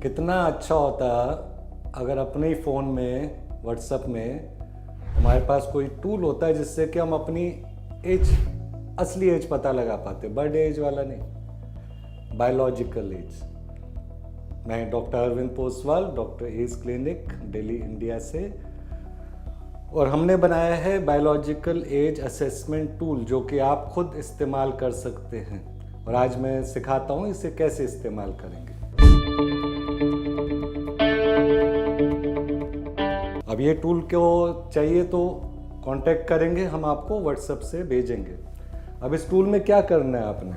कितना अच्छा होता अगर अपने ही फ़ोन में व्हाट्सएप में हमारे पास कोई टूल होता है जिससे कि हम अपनी एज, असली एज पता लगा पाते, बर्थडे एज वाला नहीं, बायोलॉजिकल एज। मैं doctor Arvind Poswal, doctor age clinic, Delhi, India से, और हमने बनाया है बायोलॉजिकल एज असेसमेंट टूल जो कि आप खुद इस्तेमाल कर सकते हैं। और आज मैं सिखाता हूँ इसे कैसे इस्तेमाल करेंगे। अब ये टूल को चाहिए तो कांटेक्ट करेंगे, हम आपको व्हाट्सएप से भेजेंगे। अब इस टूल में क्या करना है आपने,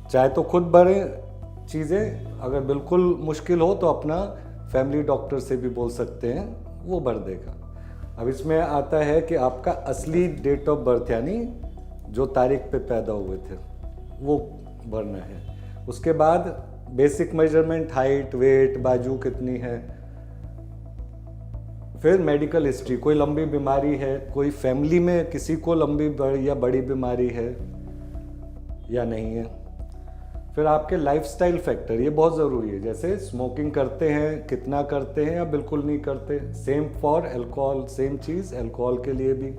चाहे तो खुद भरें चीज़ें, अगर बिल्कुल मुश्किल हो तो अपना फैमिली डॉक्टर से भी बोल सकते हैं, वो भर देगा। अब इसमें आता है कि आपका असली डेट ऑफ बर्थ यानी जो तारीख पे पैदा हुए थे वो भरना है। उसके बाद बेसिक मेजरमेंट, हाइट, वेट, बाजू कितनी है, फिर मेडिकल हिस्ट्री, कोई लंबी बीमारी है, कोई फैमिली में किसी को लंबी या बड़ी बीमारी है या नहीं है। फिर आपके लाइफस्टाइल फैक्टर, ये बहुत ज़रूरी है, जैसे स्मोकिंग करते हैं, कितना करते हैं या बिल्कुल नहीं करते। Same for alcohol, same cheese alcohol के लिए भी।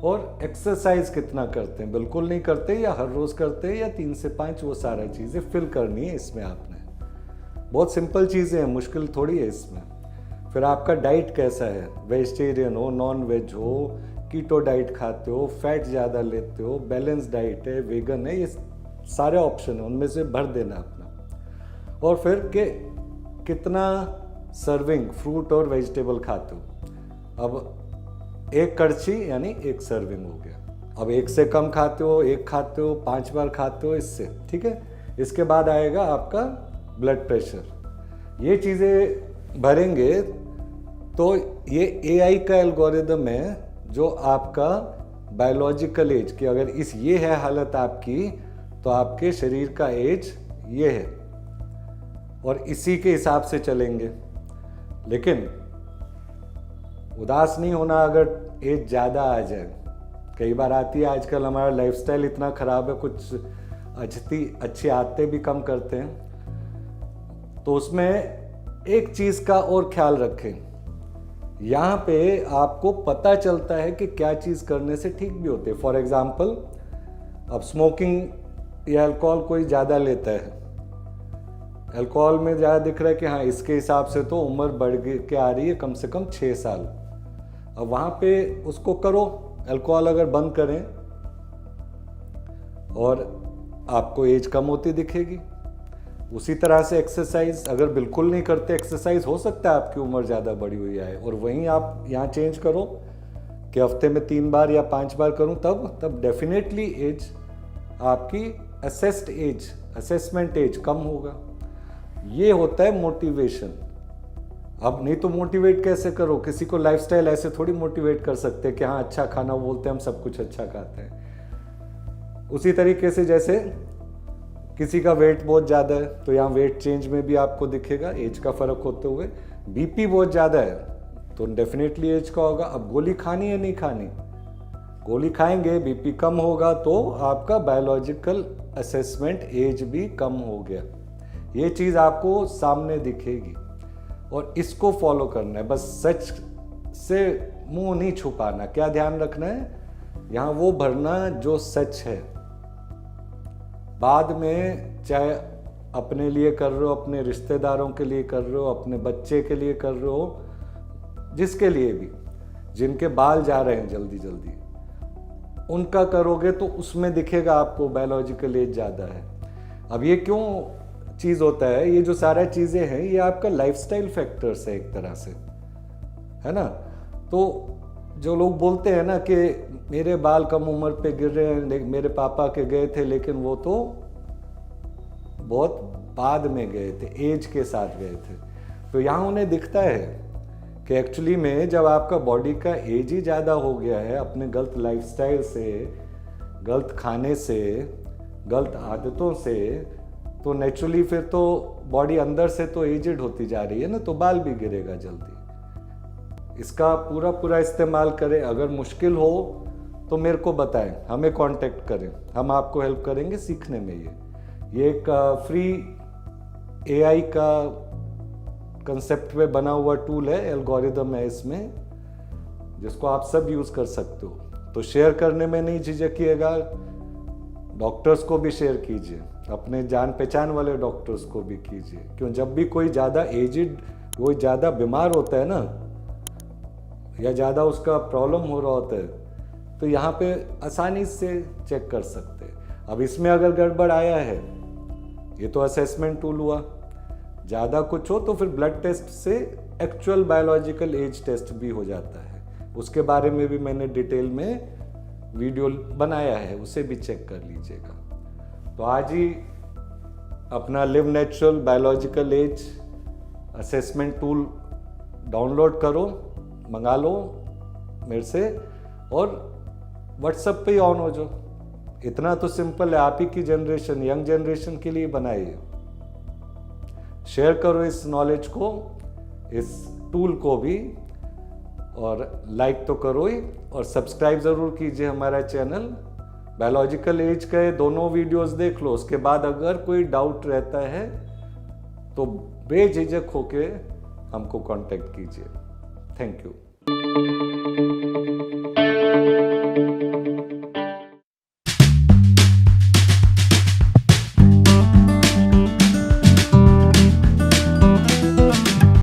और एक्सरसाइज कितना करते हैं, बिल्कुल नहीं करते या हर रोज़ करते हैं या 3 से 5, वो सारा चीज़ें फिल करनी है इसमें आपने। बहुत सिंपल चीज़ें हैं, मुश्किल थोड़ी है इसमें। फिर आपका डाइट कैसा है, वेजिटेरियन हो, नॉन वेज हो, कीटो डाइट खाते हो, फैट ज़्यादा लेते हो, बैलेंस डाइट है, वेगन है, ये सारे ऑप्शन है, उनमें से भर देना अपना। और फिर के कितना सर्विंग फ्रूट और वेजिटेबल खाते हो। अब 1 कड़छी यानी 1 सर्विंग हो गया। अब 1 से कम खाते हो, 1 खाते हो, 5 बार खाते हो, इससे ठीक है। इसके बाद आएगा आपका ब्लड प्रेशर। ये चीज़ें भरेंगे तो ये AI का एल्गोरिदम है जो आपका बायोलॉजिकल एज की, अगर ये है हालत आपकी तो आपके शरीर का एज ये है, और इसी के हिसाब से चलेंगे। लेकिन उदास नहीं होना अगर एज ज़्यादा आ जाए। कई बार आती है, आजकल हमारा लाइफस्टाइल इतना ख़राब है, कुछ अच्छी आदतें भी कम करते हैं। तो उसमें एक चीज़ का और ख्याल रखें, यहाँ पे आपको पता चलता है कि क्या चीज़ करने से ठीक भी होते हैं। फॉर एग्ज़ाम्पल, अब स्मोकिंग या अल्कोहल कोई ज़्यादा लेता है, अल्कोहल में ज़्यादा दिख रहा है कि हाँ इसके हिसाब से तो उम्र बढ़ के आ रही है कम से कम 6 साल। अब वहाँ पे उसको करो, अल्कोहल अगर बंद करें और आपको एज कम होती दिखेगी। उसी तरह से एक्सरसाइज अगर बिल्कुल नहीं करते, एक्सरसाइज हो सकता है आपकी उम्र ज़्यादा बढ़ी हुई आए, और वहीं आप यहाँ चेंज करो कि हफ्ते में 3 बार या 5 बार करूँ, तब डेफिनेटली एज आपकी असेस्ड एज, असेसमेंट एज कम होगा। ये होता है मोटिवेशन। अब नहीं तो मोटिवेट कैसे करो, किसी को लाइफस्टाइल ऐसे थोड़ी मोटिवेट कर सकते कि हाँ अच्छा खाना, बोलते हैं हम सब कुछ अच्छा खाते हैं। उसी तरीके से जैसे किसी का वेट बहुत ज़्यादा है तो यहाँ वेट चेंज में भी आपको दिखेगा एज का फ़र्क होते हुए। बीपी बहुत ज़्यादा है तो डेफिनेटली एज का होगा। अब गोली खानी है नहीं खानी, गोली खाएंगे बीपी कम होगा तो आपका बायोलॉजिकल असेसमेंट एज भी कम हो गया। ये चीज़ आपको सामने दिखेगी और इसको फॉलो करना है। बस सच से मुंह नहीं छुपाना। क्या ध्यान रखना है, यहाँ वो भरना जो सच है। बाद में चाहे अपने लिए कर रहे हो, अपने रिश्तेदारों के लिए कर रहे हो, अपने बच्चे के लिए कर रहे हो, जिसके लिए भी, जिनके बाल जा रहे हैं जल्दी जल्दी, उनका करोगे तो उसमें दिखेगा आपको बायोलॉजिकल एज ज़्यादा है। अब ये क्यों चीज़ होता है, ये जो सारा चीज़ें हैं ये आपका लाइफस्टाइल फैक्टर्स है एक तरह से, है ना। तो जो लोग बोलते हैं ना कि मेरे बाल कम उम्र पे गिर रहे हैं, मेरे पापा के गए थे लेकिन वो तो बहुत बाद में गए थे, एज के साथ गए थे। तो यहाँ उन्हें दिखता है कि एक्चुअली में जब आपका बॉडी का एज ही ज़्यादा हो गया है अपने गलत लाइफस्टाइल से, गलत खाने से, गलत आदतों से, तो नेचुरली फिर तो बॉडी अंदर से तो एजेड होती जा रही है ना, तो बाल भी गिरेगा जल्दी। इसका पूरा इस्तेमाल करें। अगर मुश्किल हो तो मेरे को बताएं, हमें कांटेक्ट करें, हम आपको हेल्प करेंगे सीखने में। ये एक फ्री एआई का कंसेप्ट पे बना हुआ टूल है, एल्गोरिदम है इसमें, जिसको आप सब यूज कर सकते हो। तो शेयर करने में नहीं झिझकिएगा, डॉक्टर्स को भी शेयर कीजिए, अपने जान पहचान वाले डॉक्टर्स को भी कीजिए। क्यों, जब भी कोई ज़्यादा एजिड, कोई ज़्यादा बीमार होता है ना, या ज़्यादा उसका प्रॉब्लम हो रहा होता है, तो यहाँ पे आसानी से चेक कर सकते हैं। अब इसमें अगर गड़बड़ आया है, ये तो असेसमेंट टूल हुआ, ज़्यादा कुछ हो तो फिर ब्लड टेस्ट से एक्चुअल बायोलॉजिकल एज टेस्ट भी हो जाता है। उसके बारे में भी मैंने डिटेल में वीडियो बनाया है, उसे भी चेक कर लीजिएगा। तो आज ही अपना live natural biological age assessment tool download करो, मंगा लो मेरे से, और व्हाट्सएप पे ही ऑन हो जाओ। इतना तो सिंपल है, आप ही की जनरेशन, यंग जनरेशन के लिए बनाई है। शेयर करो इस नॉलेज को, इस टूल को भी, और लाइक तो करो ही, और सब्सक्राइब ज़रूर कीजिए हमारा चैनल। बायोलॉजिकल एज के दोनों वीडियोस देख लो, उसके बाद अगर कोई डाउट रहता है तो बेझिझक होके हमको कांटेक्ट कीजिए। Thank you.